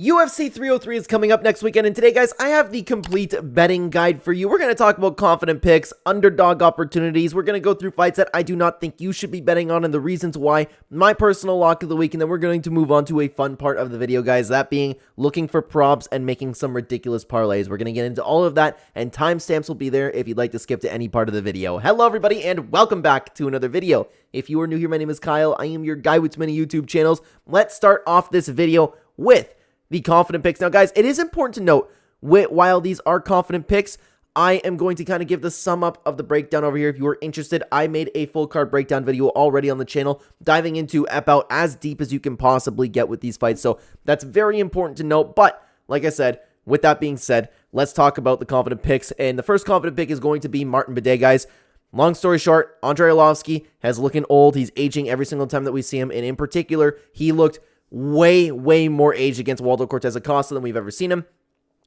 UFC 303 is coming up next weekend, and today, guys, I have the complete betting guide for you. We're going to talk about confident picks, underdog opportunities. We're going to go through fights that I do not think you should be betting on and the reasons why, my personal lock of the week, and then we're going to move on to a fun part of the video, guys, that being looking for props and making some ridiculous parlays. We're going to get into all of that, and timestamps will be there if you'd like to skip to any part of the video. Hello, everybody, and welcome back to another video. If you are new here, my name is Kyle. I am your guy with many YouTube channels. Let's start off this video with the confident picks. Now, guys, it is important to note, while these are confident picks, I am going to kind of give the sum up of the breakdown over here. If you are interested, I made a full card breakdown video already on the channel, diving into about as deep as you can possibly get with these fights. So that's very important to note. But like I said, with that being said, let's talk about the confident picks. And the first confident pick is going to be Martin Buday, guys. Long story short, Andrei Arlovski has looking old. He's aging every single time that we see him. And in particular, he looked way more age against Waldo Cortez Acosta than we've ever seen him.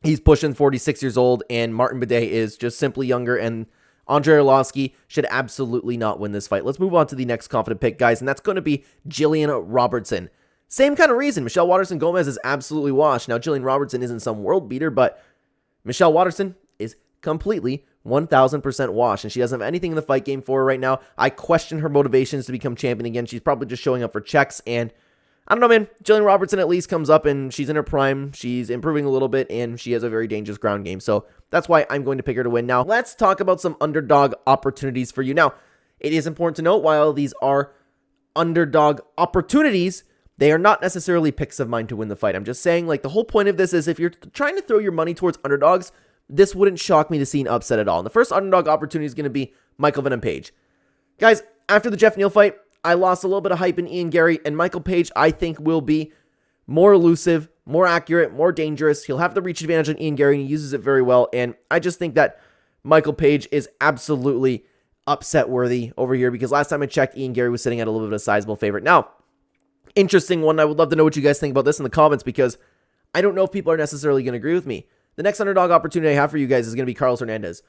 He's pushing 46 years old, and Martin Buday is just simply younger, and Andrei Arlovski should absolutely not win this fight. Let's move on to the next confident pick, guys, and that's going to be Jillian Robertson. Same kind of reason. Michelle Waterson-Gomez is absolutely washed. Now, Jillian Robertson isn't some world beater, but Michelle Waterson is completely 1,000% washed, and she doesn't have anything in the fight game for her right now. I question her motivations to become champion again. She's probably just showing up for checks, and I don't know, man. Jillian Robertson at least comes up and she's in her prime. She's improving a little bit and she has a very dangerous ground game. So that's why I'm going to pick her to win. Now, let's talk about some underdog opportunities for you. Now, it is important to note, while these are underdog opportunities, they are not necessarily picks of mine to win the fight. I'm just saying, like, the whole point of this is if you're trying to throw your money towards underdogs, this wouldn't shock me to see an upset at all. And the first underdog opportunity is going to be Michael Venom Page. Guys, after the Jeff Neal fight, I lost a little bit of hype in Ian Gary, and Michael Page, I think, will be more elusive, more accurate, more dangerous. He'll have the reach advantage on Ian Gary, and he uses it very well, and I just think that Michael Page is absolutely upset-worthy over here, because last time I checked, Ian Gary was sitting at a little bit of a sizable favorite. Now, interesting one. I would love to know what you guys think about this in the comments, because I don't know if people are necessarily going to agree with me. The next underdog opportunity I have for you guys is going to be Carlos Hernandez.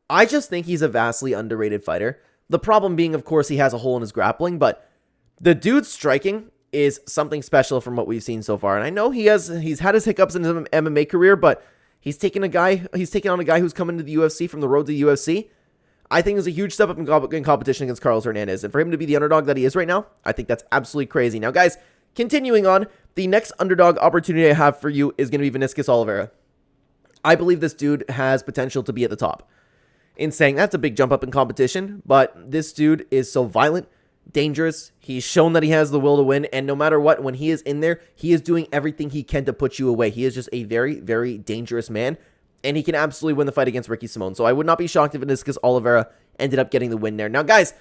I just think he's a vastly underrated fighter. The problem being, of course, he has a hole in his grappling, but the dude's striking is something special from what we've seen so far. And I know he's had his hiccups in his MMA career, but he's taken on a guy who's coming to the UFC from the road to the UFC. I think it's a huge step up in competition against Carlos Hernandez. And for him to be the underdog that he is right now, I think that's absolutely crazy. Now, guys, continuing on, the next underdog opportunity I have for you is going to be Vinicius Oliveira. I believe this dude has potential to be at the top. In saying that's a big jump up in competition, but this dude is so violent, dangerous. He's shown that he has the will to win, and no matter what, when he is in there, he is doing everything he can to put you away. He is just a very dangerous man, and he can absolutely win the fight against Ricky Simón. So I would not be shocked if Vinicius Oliveira ended up getting the win there. Now, guys,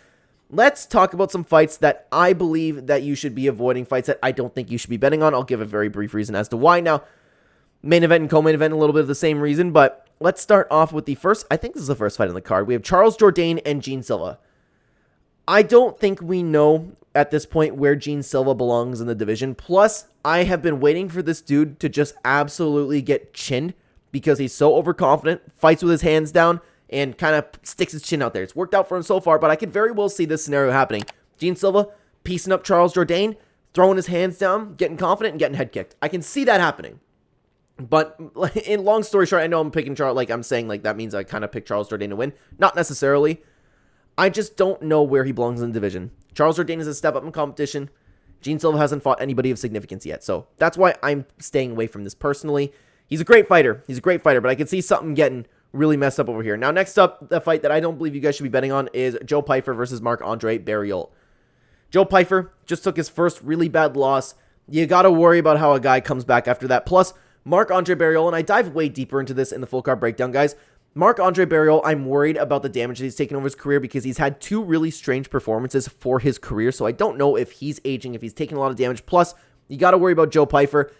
let's talk about some fights that I believe that you should be avoiding, fights that I don't think you should be betting on. I'll give a very brief reason as to why. Now, main event and co-main event, a little bit of the same reason, but let's start off with the first. I think this is the first fight on the card. We have Charles Jourdain and Gene Silva. I don't think we know at this point where Gene Silva belongs in the division. Plus, I have been waiting for this dude to just absolutely get chinned because he's so overconfident, fights with his hands down, and kind of sticks his chin out there. It's worked out for him so far, but I could very well see this scenario happening. Gene Silva piecing up Charles Jourdain, throwing his hands down, getting confident, and getting head kicked. I can see that happening. But in long story short, I know I'm picking Charles, like I'm saying, like that means I kind of pick Charles Jourdain to win. Not necessarily. I just don't know where he belongs in the division. Charles Jourdain is a step up in competition. Gene Silva hasn't fought anybody of significance yet. So that's why I'm staying away from this personally. He's a great fighter. But I can see something getting really messed up over here. Now, next up, the fight that I don't believe you guys should be betting on is Joe Pyfer versus Marc-Andre Barriault. Joe Pyfer just took his first really bad loss. You got to worry about how a guy comes back after that. Plus, Marc-Andre Barriault, and I dive way deeper into this in the full card breakdown, guys. Marc-Andre Barriault, I'm worried about the damage that he's taken over his career because he's had two really strange performances for his career, so I don't know if he's aging, if he's taking a lot of damage. Plus, you got to worry about Joe Pyfer.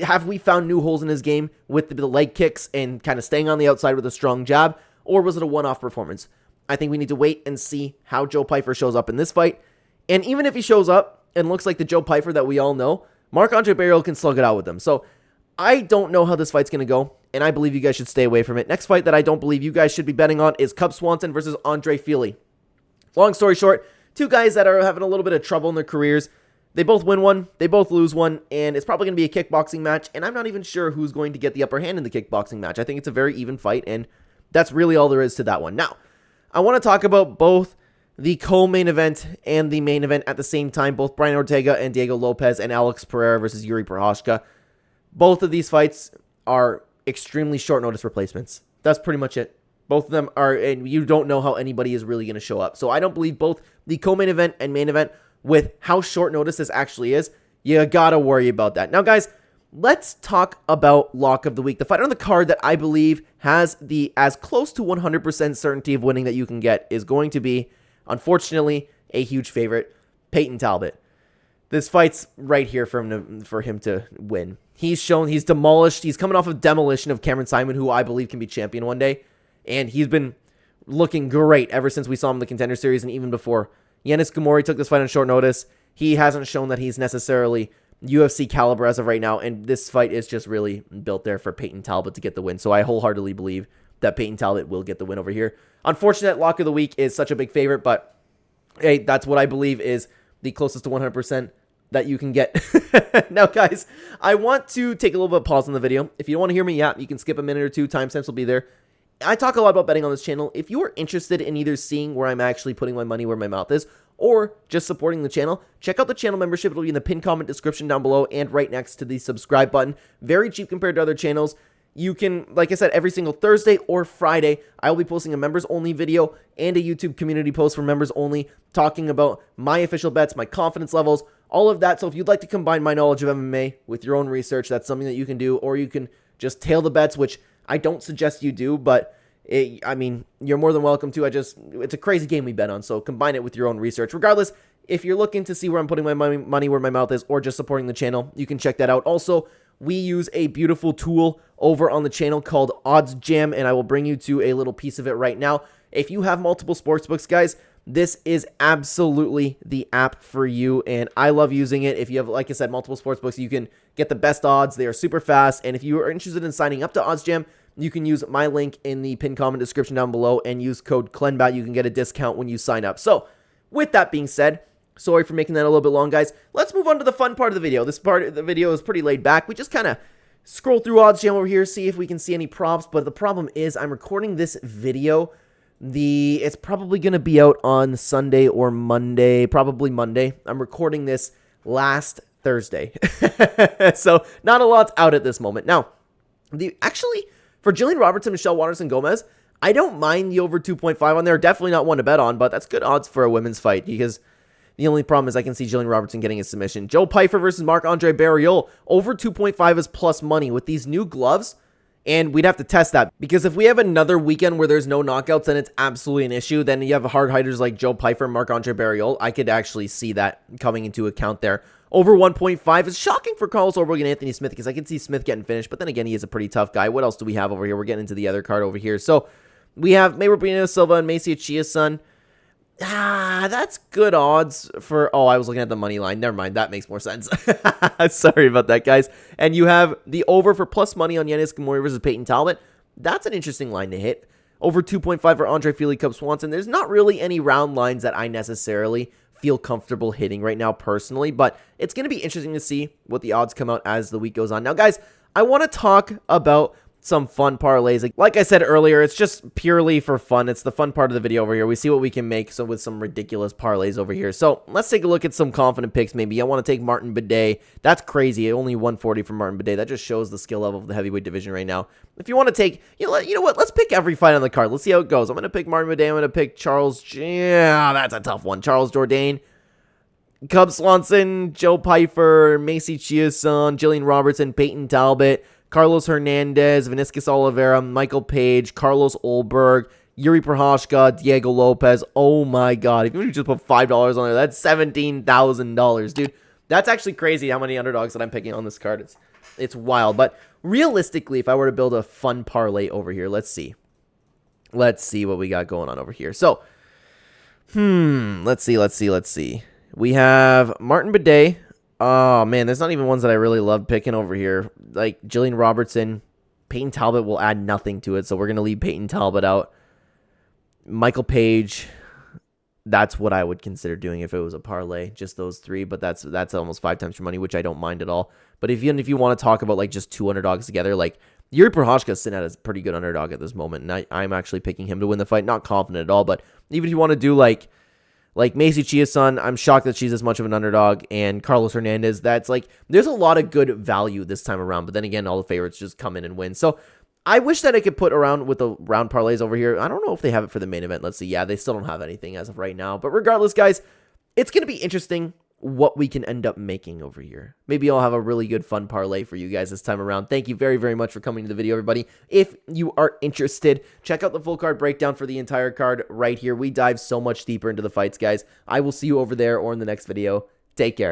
Have we found new holes in his game with the leg kicks and kind of staying on the outside with a strong jab, or was it a one-off performance? I think we need to wait and see how Joe Pyfer shows up in this fight, and even if he shows up and looks like the Joe Pyfer that we all know, Marc-Andre Barriault can slug it out with him. So I don't know how this fight's going to go, and I believe you guys should stay away from it. Next fight that I don't believe you guys should be betting on is Cub Swanson versus Andre Fili. Long story short, two guys that are having a little bit of trouble in their careers. They both win one, they both lose one, and it's probably going to be a kickboxing match, and I'm not even sure who's going to get the upper hand in the kickboxing match. I think it's a very even fight, and that's really all there is to that one. Now, I want to talk about both the co-main event and the main event at the same time, both Brian Ortega and Diego Lopez and Alex Pereira versus Yuri Procházka. Both of these fights are extremely short notice replacements. That's pretty much it. Both of them are, and you don't know how anybody is really going to show up. So I don't believe both the co-main event and main event, with how short notice this actually is, you gotta worry about that. Now, guys, let's talk about lock of the week. The fighter on the card that I believe has the as close to 100% certainty of winning that you can get is going to be, unfortunately, a huge favorite, Peyton Talbot. This fight's right here for him to win. He's demolished. He's coming off of demolition of Cameron Simon, who I believe can be champion one day. And he's been looking great ever since we saw him in the Contender Series and even before. Yanis Gamori took this fight on short notice. He hasn't shown that he's necessarily UFC caliber as of right now, and this fight is just really built there for Peyton Talbot to get the win. So I wholeheartedly believe that Peyton Talbot will get the win over here. Unfortunate, lock of the week is such a big favorite, but hey, that's what I believe is the closest to 100% that you can get. Now, guys, I want to take a little bit of pause on the video. If you don't want to hear me, you can skip a minute or two. Timestamps will be there. I talk a lot about betting on this channel. If you are interested in either seeing where I'm actually putting my money where my mouth is, or just supporting the channel, check out the channel membership. It'll be in the pinned comment description down below and right next to the subscribe button. Very cheap compared to other channels. You can, like I said, every single Thursday or Friday, I will be posting a members-only video and a YouTube community post for members only, talking about my official bets, my confidence levels, all of that. So if you'd like to combine my knowledge of MMA with your own research, that's something that you can do, or you can just tail the bets, which I don't suggest you do, but I mean, you're more than welcome to. It's a crazy game we bet on, so combine it with your own research. Regardless, if you're looking to see where I'm putting my money where my mouth is, or just supporting the channel, you can check that out. Also, we use a beautiful tool over on the channel called OddsJam, and I will bring you to a little piece of it right now. If you have multiple sportsbooks, guys, this is absolutely the app for you, and I love using it. If you have, like I said, multiple sportsbooks, you can get the best odds. They are super fast, and if you are interested in signing up to OddsJam, you can use my link in the pinned comment description down below and use code Clenbat. You can get a discount when you sign up. So, with that being said, sorry for making that a little bit long, guys. Let's move on to the fun part of the video. This part of the video is pretty laid back. We just kind of scroll through OddsJam over here, see if we can see any props, but the problem is I'm recording this video. It's probably going to be out on Sunday or Monday, probably Monday. I'm recording this last Thursday. So, not a lot's out at this moment. Now, actually, for Jillian Robertson, Michelle Waterson Gomez, I don't mind the over 2.5 on there. Definitely not one to bet on, but that's good odds for a women's fight, because the only problem is I can see Jillian Robertson getting a submission. Joe Pyfer versus Marc-Andre Barriol, over 2.5 is plus money with these new gloves, and we'd have to test that, because if we have another weekend where there's no knockouts, then it's absolutely an issue. Then you have hard hiders like Joe Pyfer, Marc-Andre Barriol. I could actually see that coming into account there. Over 1.5 is shocking for Carlos Ulberg and Anthony Smith, because I can see Smith getting finished, but then again, he is a pretty tough guy. What else do we have over here? We're getting into the other card over here. So we have Mayweather Brino Silva and Macy Chia's son. That's good odds for... Oh, I was looking at the money line. Never mind. That makes more sense. Sorry about that, guys. And you have the over for plus money on Yanis Gamori versus Peyton Talbot. That's an interesting line to hit. Over 2.5 for Andre Fili Cub Swanson. There's not really any round lines that I necessarily feel comfortable hitting right now personally, but it's going to be interesting to see what the odds come out as the week goes on. Now, guys, I want to talk about some fun parlays. Like I said earlier, it's just purely for fun. It's the fun part of the video over here. We see what we can make with some ridiculous parlays over here. So let's take a look at some confident picks. Maybe I want to take Martin Bidet. That's crazy. Only 140 for Martin Bidet. That just shows the skill level of the heavyweight division right now. If you want to take, you know what? Let's pick every fight on the card. Let's see how it goes. I'm going to pick Martin Bidet. I'm going to pick Charles. Yeah, that's a tough one. Charles Jourdain, Cub Swanson, Joe Pyfer, Macy Chiasson, Jillian Robertson, Peyton Talbot, Carlos Hernandez, Vinicius Oliveira, Michael Page, Carlos Ulberg, Yuri Procházka, Diego Lopez. Oh my God. If you just put $5 on there, that's $17,000, dude. That's actually crazy how many underdogs that I'm picking on this card. It's wild. But realistically, if I were to build a fun parlay over here, let's see. Let's see what we got going on over here. So, let's see. We have Martin Bidet. Oh, man, there's not even ones that I really love picking over here. Like Jillian Robertson. Peyton Talbot will add nothing to it, so we're going to leave Peyton Talbot out. Michael Page. That's what I would consider doing if it was a parlay, just those three. But that's almost 5 times your money, which I don't mind at all. But if you want to talk about like just 2 underdogs together, like Yuri Procházka is sitting at a pretty good underdog at this moment, and I'm actually picking him to win the fight. Not confident at all, but even if you want to do like Macy Chia's son, I'm shocked that she's as much of an underdog, and Carlos Hernandez, that's like, there's a lot of good value this time around, but then again, all the favorites just come in and win. So I wish that I could put around with the round parlays over here. I don't know if they have it for the main event. Let's see. Yeah, they still don't have anything as of right now, but regardless, guys, it's going to be interesting what we can end up making over here. Maybe I'll have a really good fun parlay for you guys this time around. Thank you very, very much for coming to the video, everybody. If you are interested, check out the full card breakdown for the entire card right here. We dive so much deeper into the fights, guys. I will see you over there or in the next video. Take care.